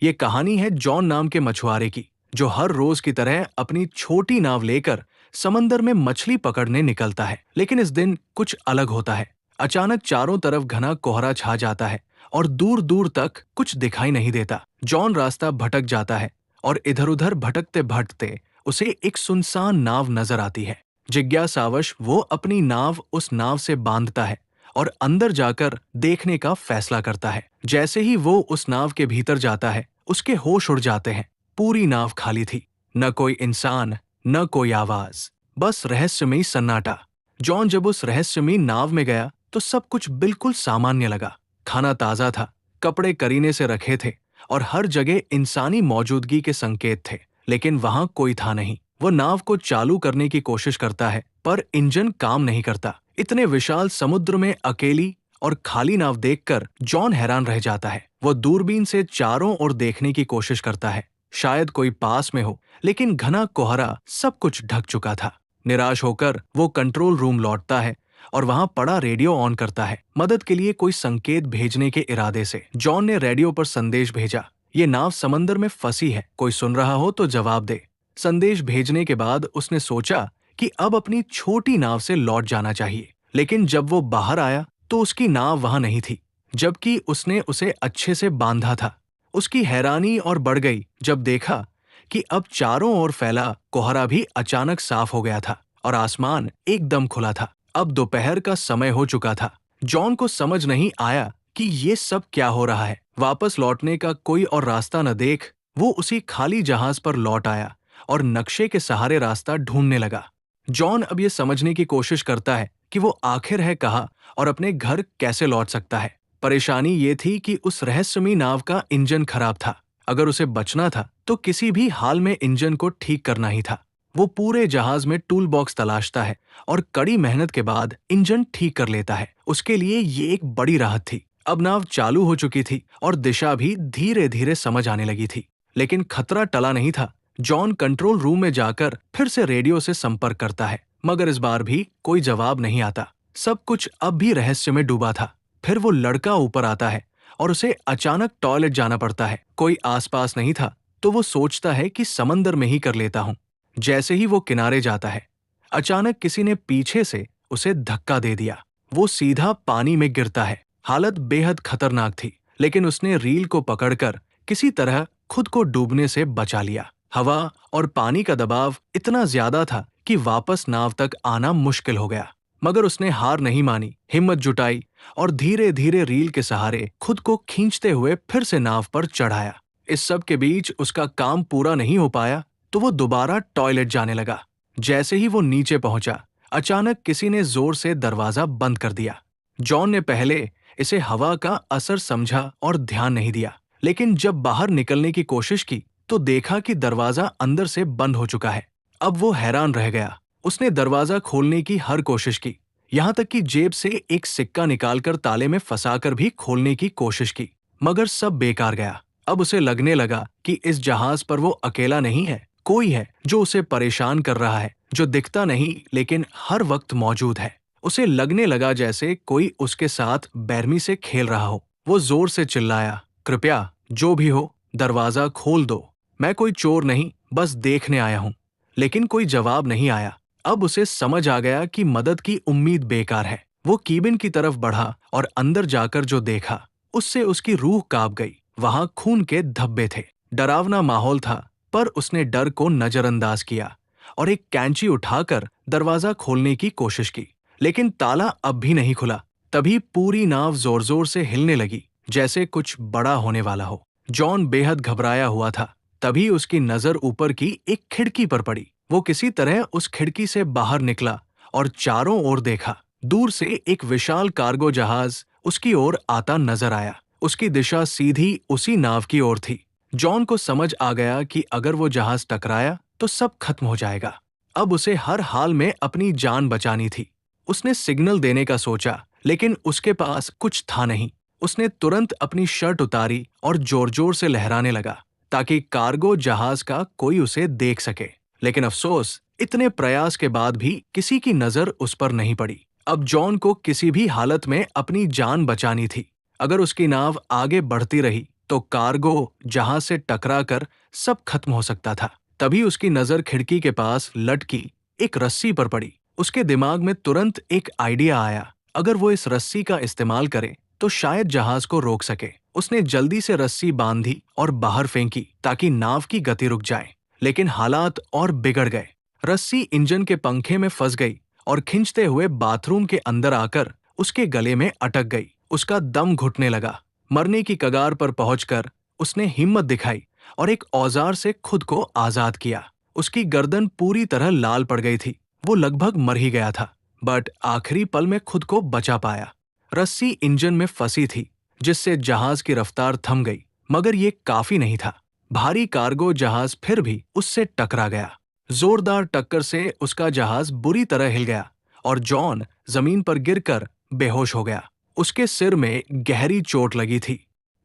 ये कहानी है जॉन नाम के मछुआरे की, जो हर रोज की तरह अपनी छोटी नाव लेकर समंदर में मछली पकड़ने निकलता है। लेकिन इस दिन कुछ अलग होता है। अचानक चारों तरफ घना कोहरा छा जाता है और दूर दूर तक कुछ दिखाई नहीं देता। जॉन रास्ता भटक जाता है और इधर उधर भटकते भटकते उसे एक सुनसान नाव नजर आती है। जिज्ञासावश वो अपनी नाव उस नाव से बांधता है और अंदर जाकर देखने का फैसला करता है। जैसे ही वो उस नाव के भीतर जाता है, उसके होश उड़ जाते हैं। पूरी नाव खाली थी, न कोई इंसान, न कोई आवाज, बस रहस्यमयी सन्नाटा। जॉन जब उस रहस्यमयी नाव में गया तो सब कुछ बिल्कुल सामान्य लगा। खाना ताजा था, कपड़े करीने से रखे थे और हर जगह इंसानी मौजूदगी के संकेत थे। लेकिन वहां कोई था नहीं। वो नाव को चालू करने की कोशिश करता है, पर इंजन काम नहीं करता। इतने विशाल समुद्र में अकेली और खाली नाव देखकर जॉन हैरान रह जाता है। वो दूरबीन से चारों ओर देखने की कोशिश करता है, शायद कोई पास में हो, लेकिन घना कोहरा सब कुछ ढक चुका था। निराश होकर वो कंट्रोल रूम लौटता है और वहां पड़ा रेडियो ऑन करता है, मदद के लिए कोई संकेत भेजने के इरादे से। जॉन ने रेडियो पर संदेश भेजा, ये नाव समंदर में फंसी है, कोई सुन रहा हो तो जवाब दे। संदेश भेजने के बाद उसने सोचा कि अब अपनी छोटी नाव से लौट जाना चाहिए। लेकिन जब वो बाहर आया तो उसकी नाव वहां नहीं थी, जबकि उसने उसे अच्छे से बांधा था। उसकी हैरानी और बढ़ गई जब देखा कि अब चारों ओर फैला कोहरा भी अचानक साफ हो गया था और आसमान एकदम खुला था। अब दोपहर का समय हो चुका था। जॉन को समझ नहीं आया कि ये सब क्या हो रहा है। वापस लौटने का कोई और रास्ता न देख वो उसी खाली जहाज पर लौट आया और नक्शे के सहारे रास्ता ढूंढने लगा। जॉन अब ये समझने की कोशिश करता है कि वो आखिर है कहाँ और अपने घर कैसे लौट सकता है। परेशानी ये थी कि उस रहस्यमयी नाव का इंजन खराब था। अगर उसे बचना था तो किसी भी हाल में इंजन को ठीक करना ही था। वो पूरे जहाज में टूल बॉक्स तलाशता है और कड़ी मेहनत के बाद इंजन ठीक कर लेता है। उसके लिए ये एक बड़ी राहत थी। अब नाव चालू हो चुकी थी और दिशा भी धीरे धीरे समझ आने लगी थी। लेकिन खतरा टला नहीं था। जॉन कंट्रोल रूम में जाकर फिर से रेडियो से संपर्क करता है, मगर इस बार भी कोई जवाब नहीं आता। सब कुछ अब भी रहस्य में डूबा था। फिर वो लड़का ऊपर आता है और उसे अचानक टॉयलेट जाना पड़ता है। कोई आसपास नहीं था तो वो सोचता है कि समंदर में ही कर लेता हूँ। जैसे ही वो किनारे जाता है, अचानक किसी ने पीछे से उसे धक्का दे दिया। वो सीधा पानी में गिरता है। हालत बेहद खतरनाक थी, लेकिन उसने रील को पकड़कर किसी तरह खुद को डूबने से बचा लिया। हवा और पानी का दबाव इतना ज्यादा था कि वापस नाव तक आना मुश्किल हो गया। मगर उसने हार नहीं मानी, हिम्मत जुटाई और धीरे धीरे रील के सहारे खुद को खींचते हुए फिर से नाव पर चढ़ाया। इस सब के बीच उसका काम पूरा नहीं हो पाया तो वो दोबारा टॉयलेट जाने लगा। जैसे ही वो नीचे पहुंचा, अचानक किसी ने जोर से दरवाजा बंद कर दिया। जॉन ने पहले इसे हवा का असर समझा और ध्यान नहीं दिया, लेकिन जब बाहर निकलने की कोशिश की तो देखा कि दरवाजा अंदर से बंद हो चुका है। अब वो हैरान रह गया। उसने दरवाजा खोलने की हर कोशिश की, यहाँ तक कि जेब से एक सिक्का निकालकर ताले में फंसाकर भी खोलने की कोशिश की, मगर सब बेकार गया। अब उसे लगने लगा कि इस जहाज पर वो अकेला नहीं है, कोई है जो उसे परेशान कर रहा है, जो दिखता नहीं लेकिन हर वक्त मौजूद है। उसे लगने लगा जैसे कोई उसके साथ बेरहमी से खेल रहा हो। वो जोर से चिल्लाया, कृपया जो भी हो दरवाजा खोल दो, मैं कोई चोर नहीं, बस देखने आया हूँ। लेकिन कोई जवाब नहीं आया। अब उसे समझ आ गया कि मदद की उम्मीद बेकार है। वो कीबिन की तरफ बढ़ा और अंदर जाकर जो देखा उससे उसकी रूह कांप गई। वहां खून के धब्बे थे। डरावना माहौल था, पर उसने डर को नजरअंदाज किया और एक कैंची उठाकर दरवाजा खोलने की कोशिश की। लेकिन ताला अब भी नहीं खुला। तभी पूरी नाव जोर जोर से हिलने लगी, जैसे कुछ बड़ा होने वाला हो। जॉन बेहद घबराया हुआ था। तभी उसकी नजर ऊपर की एक खिड़की पर पड़ी। वो किसी तरह उस खिड़की से बाहर निकला और चारों ओर देखा। दूर से एक विशाल कार्गो जहाज उसकी ओर आता नजर आया। उसकी दिशा सीधी उसी नाव की ओर थी। जॉन को समझ आ गया कि अगर वो जहाज टकराया तो सब खत्म हो जाएगा। अब उसे हर हाल में अपनी जान बचानी थी। उसने सिग्नल देने का सोचा, लेकिन उसके पास कुछ था नहीं। उसने तुरंत अपनी शर्ट उतारी और जोर जोर से लहराने लगा ताकि कार्गो जहाज का कोई उसे देख सके। लेकिन अफसोस, इतने प्रयास के बाद भी किसी की नजर उस पर नहीं पड़ी। अब जॉन को किसी भी हालत में अपनी जान बचानी थी। अगर उसकी नाव आगे बढ़ती रही तो कार्गो जहाज से टकराकर सब खत्म हो सकता था। तभी उसकी नजर खिड़की के पास लटकी एक रस्सी पर पड़ी। उसके दिमाग में तुरंत एक आइडिया आया, अगर वो इस रस्सी का इस्तेमाल करे तो शायद जहाज को रोक सके। उसने जल्दी से रस्सी बांधी और बाहर फेंकी ताकि नाव की गति रुक जाए। लेकिन हालात और बिगड़ गए। रस्सी इंजन के पंखे में फंस गई और खींचते हुए बाथरूम के अंदर आकर उसके गले में अटक गई। उसका दम घुटने लगा। मरने की कगार पर पहुंचकर उसने हिम्मत दिखाई और एक औजार से खुद को आजाद किया। उसकी गर्दन पूरी तरह लाल पड़ गई थी। वो लगभग मर ही गया था, बट आखिरी पल में खुद को बचा पाया। रस्सी इंजन में फंसी थी, जिससे जहाज की रफ्तार थम गई। मगर ये काफी नहीं था। भारी कार्गो जहाज फिर भी उससे टकरा गया। जोरदार टक्कर से उसका जहाज बुरी तरह हिल गया और जॉन जमीन पर गिरकर बेहोश हो गया। उसके सिर में गहरी चोट लगी थी।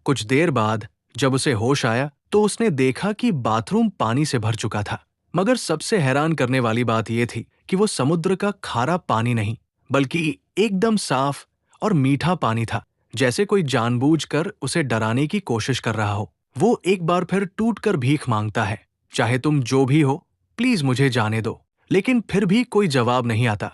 कुछ देर बाद जब उसे होश आया तो उसने देखा कि बाथरूम पानी से भर चुका था। मगर सबसे हैरान करने वाली बात यह थी कि वो समुद्र का खारा पानी नहीं, बल्कि एकदम साफ और मीठा पानी था, जैसे कोई जानबूझकर उसे डराने की कोशिश कर रहा हो। वो एक बार फिर टूटकर भीख मांगता है, चाहे तुम जो भी हो, प्लीज मुझे जाने दो। लेकिन फिर भी कोई जवाब नहीं आता।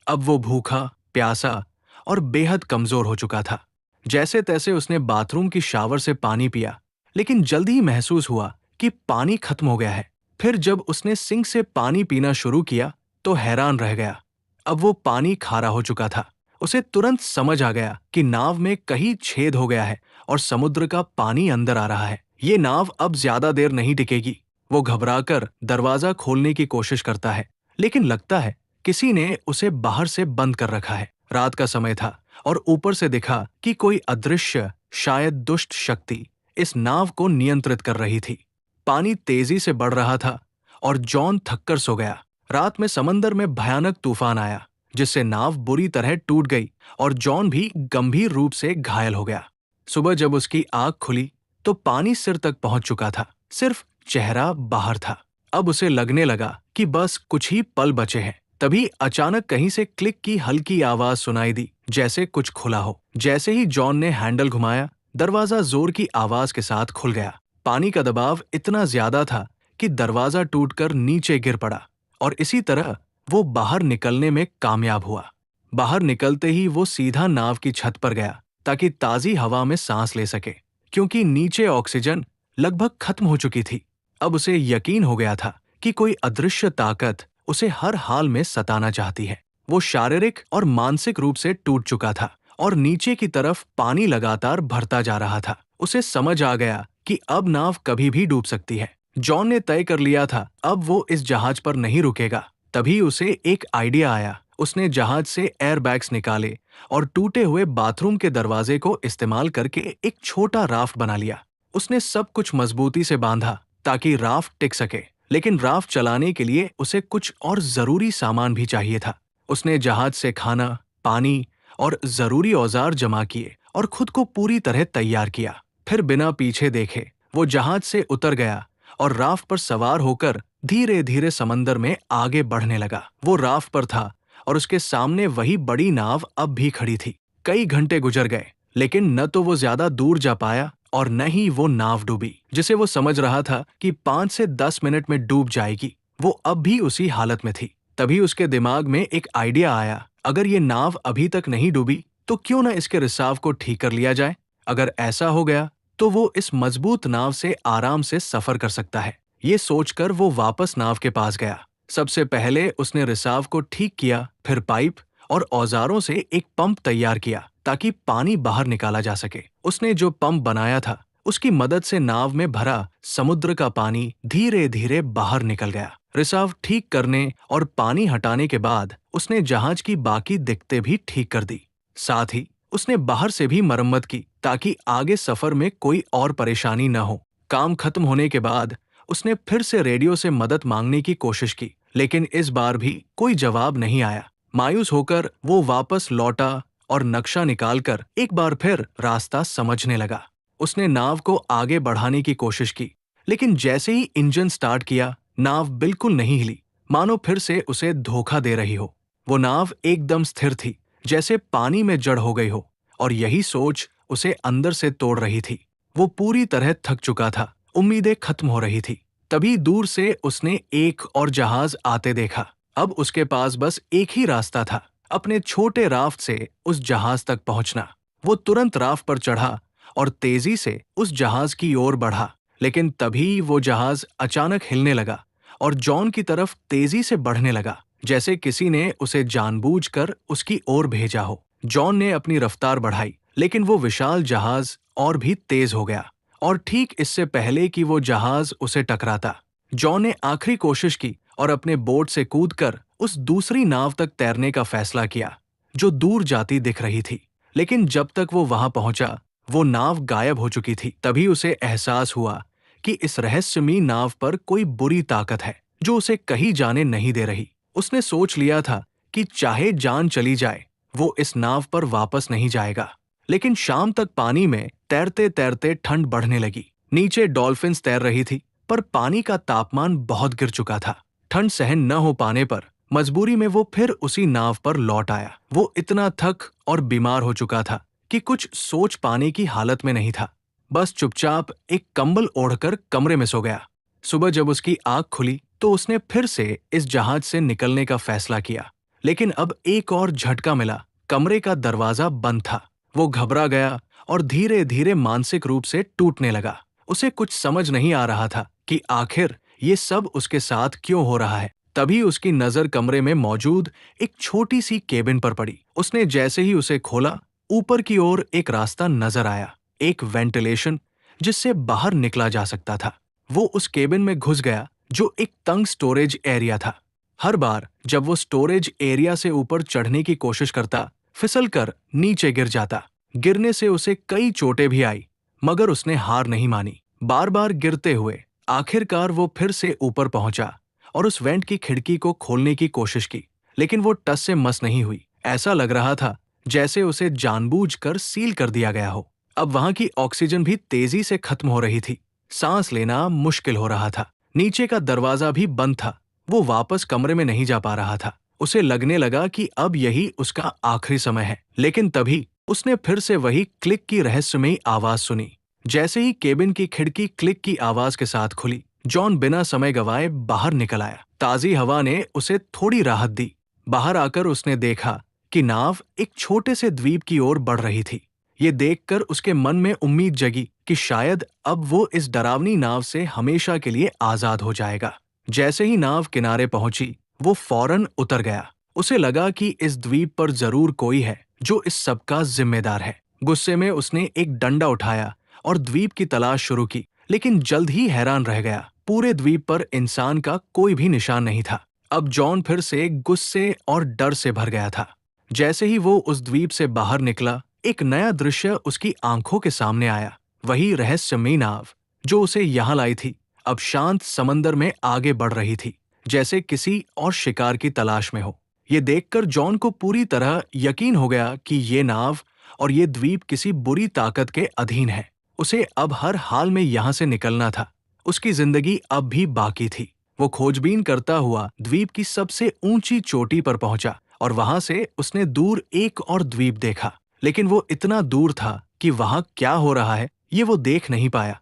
अब वो भूखा, प्यासा और बेहद कमजोर हो चुका था। जैसे तैसे उसने बाथरूम की शावर से पानी पिया, लेकिन जल्दी ही महसूस हुआ कि पानी खत्म हो गया है। फिर जब उसने सिंक से पानी पीना शुरू किया तो हैरान रह गया। अब वो पानी खारा हो चुका था। उसे तुरंत समझ आ गया कि नाव में कहीं छेद हो गया है और समुद्र का पानी अंदर आ रहा है। ये नाव अब ज्यादा देर नहीं टिकेगी। वो घबराकर दरवाजा खोलने की कोशिश करता है, लेकिन लगता है किसी ने उसे बाहर से बंद कर रखा है। रात का समय था और ऊपर से दिखा कि कोई अदृश्य, शायद दुष्ट शक्ति इस नाव को नियंत्रित कर रही थी। पानी तेजी से बढ़ रहा था और जॉन थककर सो गया। रात में समंदर में भयानक तूफान आया, जिससे नाव बुरी तरह टूट गई और जॉन भी गंभीर रूप से घायल हो गया। सुबह जब उसकी आंख खुली तो पानी सिर तक पहुंच चुका था, सिर्फ चेहरा बाहर था। अब उसे लगने लगा कि बस कुछ ही पल बचे हैं। तभी अचानक कहीं से क्लिक की हल्की आवाज सुनाई दी, जैसे कुछ खुला हो। जैसे ही जॉन ने हैंडल घुमाया, दरवाजा जोर की आवाज के साथ खुल गया। पानी का दबाव इतना ज्यादा था कि दरवाजा टूटकर नीचे गिर पड़ा और इसी तरह वो बाहर निकलने में कामयाब हुआ। बाहर निकलते ही वो सीधा नाव की छत पर गया ताकि ताजी हवा में सांस ले सके, क्योंकि नीचे ऑक्सीजन लगभग खत्म हो चुकी थी। अब उसे यकीन हो गया था कि कोई अदृश्य ताकत उसे हर हाल में सताना चाहती है। वो शारीरिक और मानसिक रूप से टूट चुका था और नीचे की तरफ पानी लगातार भरता जा रहा था। उसे समझ आ गया कि अब नाव कभी भी डूब सकती है। जॉन ने तय कर लिया था अब वो इस जहाज पर नहीं रुकेगा। तभी उसे एक आइडिया आया। उसने जहाज से एयरबैग्स निकाले और टूटे हुए बाथरूम के दरवाजे को इस्तेमाल करके एक छोटा राफ्ट बना लिया। उसने सब कुछ मजबूती से बांधा ताकि राफ्ट टिक सके, लेकिन राफ्ट चलाने के लिए उसे कुछ और जरूरी सामान भी चाहिए था। उसने जहाज से खाना, पानी और जरूरी औजार जमा किए और खुद को पूरी तरह तैयार किया। फिर बिना पीछे देखे वो जहाज से उतर गया और राफ्ट पर सवार होकर धीरे धीरे समंदर में आगे बढ़ने लगा। वो राफ्ट पर था और उसके सामने वही बड़ी नाव अब भी खड़ी थी। कई घंटे गुजर गए, लेकिन न तो वो ज्यादा दूर जा पाया और न ही वो नाव डूबी, जिसे वो समझ रहा था कि 5 से 10 मिनट में डूब जाएगी। वो अब भी उसी हालत में थी। तभी उसके दिमाग में एक आइडिया आया, अगर ये नाव अभी तक नहीं डूबी तो क्यों न इसके रिसाव को ठीक कर लिया जाए। अगर ऐसा हो गया तो वो इस मजबूत नाव से आराम से सफर कर सकता है। ये सोचकर वो वापस नाव के पास गया। सबसे पहले उसने रिसाव को ठीक किया, फिर पाइप और औजारों से एक पंप तैयार किया ताकि पानी बाहर निकाला जा सके। उसने जो पंप बनाया था उसकी मदद से नाव में भरा समुद्र का पानी धीरे धीरे बाहर निकल गया। रिसाव ठीक करने और पानी हटाने के बाद उसने जहाज की बाकी दिक्कतें भी ठीक कर दी। साथ ही उसने बाहर से भी मरम्मत की ताकि आगे सफर में कोई और परेशानी न हो। काम खत्म होने के बाद उसने फिर से रेडियो से मदद मांगने की कोशिश की, लेकिन इस बार भी कोई जवाब नहीं आया। मायूस होकर वो वापस लौटा और नक्शा निकालकर एक बार फिर रास्ता समझने लगा। उसने नाव को आगे बढ़ाने की कोशिश की, लेकिन जैसे ही इंजन स्टार्ट किया, नाव बिल्कुल नहीं हिली, मानो फिर से उसे धोखा दे रही हो। वो नाव एकदम स्थिर थी, जैसे पानी में जड़ हो गई हो, और यही सोच उसे अंदर से तोड़ रही थी। वो पूरी तरह थक चुका था, उम्मीदें खत्म हो रही थी। तभी दूर से उसने एक और जहाज आते देखा। अब उसके पास बस एक ही रास्ता था, अपने छोटे राफ्ट से उस जहाज तक पहुंचना। वो तुरंत राफ्ट पर चढ़ा और तेजी से उस जहाज की ओर बढ़ा। लेकिन तभी वो जहाज अचानक हिलने लगा और जॉन की तरफ तेजी से बढ़ने लगा, जैसे किसी ने उसे जानबूझकर उसकी ओर भेजा हो। जॉन ने अपनी रफ्तार बढ़ाई, लेकिन वो विशाल जहाज और भी तेज हो गया, और ठीक इससे पहले कि वो जहाज उसे टकराता, जॉन ने आखिरी कोशिश की और अपने बोट से कूदकर उस दूसरी नाव तक तैरने का फैसला किया, जो दूर जाती दिख रही थी। लेकिन जब तक वो वहां पहुंचा, वो नाव गायब हो चुकी थी। तभी उसे एहसास हुआ कि इस रहस्यमयी नाव पर कोई बुरी ताकत है, जो उसे कहीं जाने नहीं दे रही। उसने सोच लिया था कि चाहे जान चली जाए, वो इस नाव पर वापस नहीं जाएगा। लेकिन शाम तक पानी में तैरते तैरते ठंड बढ़ने लगी। नीचे डॉल्फिन्स तैर रही थी, पर पानी का तापमान बहुत गिर चुका था। ठंड सहन न हो पाने पर मजबूरी में वो फिर उसी नाव पर लौट आया। वो इतना थक और बीमार हो चुका था कि कुछ सोच पाने की हालत में नहीं था। बस चुपचाप एक कंबल ओढ़कर कमरे में सो गया। सुबह जब उसकी आंख खुली तो उसने फिर से इस जहाज से निकलने का फैसला किया। लेकिन अब एक और झटका मिला। कमरे का दरवाजा बंद था। वो घबरा गया और धीरे धीरे मानसिक रूप से टूटने लगा। उसे कुछ समझ नहीं आ रहा था कि आखिर ये सब उसके साथ क्यों हो रहा है। तभी उसकी नजर कमरे में मौजूद एक छोटी सी केबिन पर पड़ी। उसने जैसे ही उसे खोला, ऊपर की ओर एक रास्ता नजर आया, एक वेंटिलेशन जिससे बाहर निकला जा सकता था। वो उस केबिन में घुस गया, जो एक तंग स्टोरेज एरिया था। हर बार जब वो स्टोरेज एरिया से ऊपर चढ़ने की कोशिश करता, फिसलकर नीचे गिर जाता। गिरने से उसे कई चोटें भी आई, मगर उसने हार नहीं मानी। बार बार गिरते हुए आखिरकार वो फिर से ऊपर पहुंचा और उस वेंट की खिड़की को खोलने की कोशिश की। लेकिन वो टस से मस नहीं हुई। ऐसा लग रहा था जैसे उसे जानबूझकर सील कर दिया गया हो। अब वहां की ऑक्सीजन भी तेजी से खत्म हो रही थी। सांस लेना मुश्किल हो रहा था। नीचे का दरवाजा भी बंद था। वो वापस कमरे में नहीं जा पा रहा था। उसे लगने लगा कि अब यही उसका आखिरी समय है। लेकिन तभी उसने फिर से वही क्लिक की रहस्यमयी आवाज सुनी। जैसे ही केबिन की खिड़की क्लिक की आवाज के साथ खुली, जॉन बिना समय गवाए बाहर निकल आया। ताजी हवा ने उसे थोड़ी राहत दी। बाहर आकर उसने देखा कि नाव एक छोटे से द्वीप की ओर बढ़ रही थी। ये देखकर उसके मन में उम्मीद जगी कि शायद अब वो इस डरावनी नाव से हमेशा के लिए आजाद हो जाएगा। जैसे ही नाव किनारे पहुंची, वो फौरन उतर गया। उसे लगा कि इस द्वीप पर जरूर कोई है जो इस सब का जिम्मेदार है। गुस्से में उसने एक डंडा उठाया और द्वीप की तलाश शुरू की, लेकिन जल्द ही हैरान रह गया। पूरे द्वीप पर इंसान का कोई भी निशान नहीं था। अब जॉन फिर से गुस्से और डर से भर गया था। जैसे ही वो उस द्वीप से बाहर निकला, एक नया दृश्य उसकी आंखों के सामने आया। वही रहस्यमयी नाव जो उसे यहाँ लाई थी, अब शांत समंदर में आगे बढ़ रही थी, जैसे किसी और शिकार की तलाश में हो। ये देखकर जॉन को पूरी तरह यकीन हो गया कि ये नाव और ये द्वीप किसी बुरी ताकत के अधीन है। उसे अब हर हाल में यहाँ से निकलना था। उसकी जिंदगी अब भी बाकी थी। वो खोजबीन करता हुआ द्वीप की सबसे ऊंची चोटी पर पहुंचा और वहां से उसने दूर एक और द्वीप देखा। लेकिन वो इतना दूर था कि वहां क्या हो रहा है ये वो देख नहीं पाया।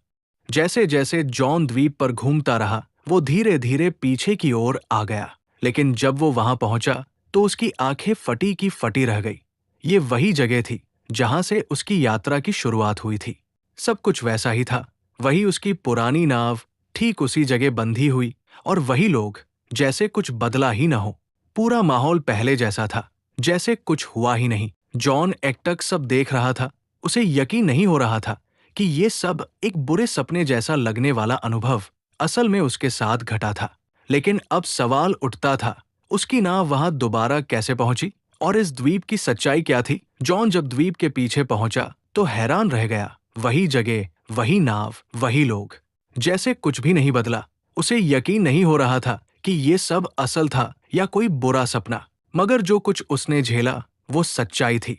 जैसे जैसे जॉन द्वीप पर घूमता रहा, वो धीरे धीरे पीछे की ओर आ गया। लेकिन जब वो वहां पहुंचा तो उसकी आंखें फटी की फटी रह गई। ये वही जगह थी जहां से उसकी यात्रा की शुरुआत हुई थी। सब कुछ वैसा ही था। वही उसकी पुरानी नाव ठीक उसी जगह बंधी हुई, और वही लोग, जैसे कुछ बदला ही न हो। पूरा माहौल पहले जैसा था, जैसे कुछ हुआ ही नहीं। जॉन एकटक सब देख रहा था। उसे यकीन नहीं हो रहा था कि ये सब एक बुरे सपने जैसा लगने वाला अनुभव असल में उसके साथ घटा था। लेकिन अब सवाल उठता था, उसकी नाव वहां दोबारा कैसे पहुंची और इस द्वीप की सच्चाई क्या थी? जॉन जब द्वीप के पीछे पहुंचा तो हैरान रह गया। वही जगह, वही नाव, वही लोग, जैसे कुछ भी नहीं बदला। उसे यकीन नहीं हो रहा था कि ये सब असल था या कोई बुरा सपना। मगर जो कुछ उसने झेला वो सच्चाई थी।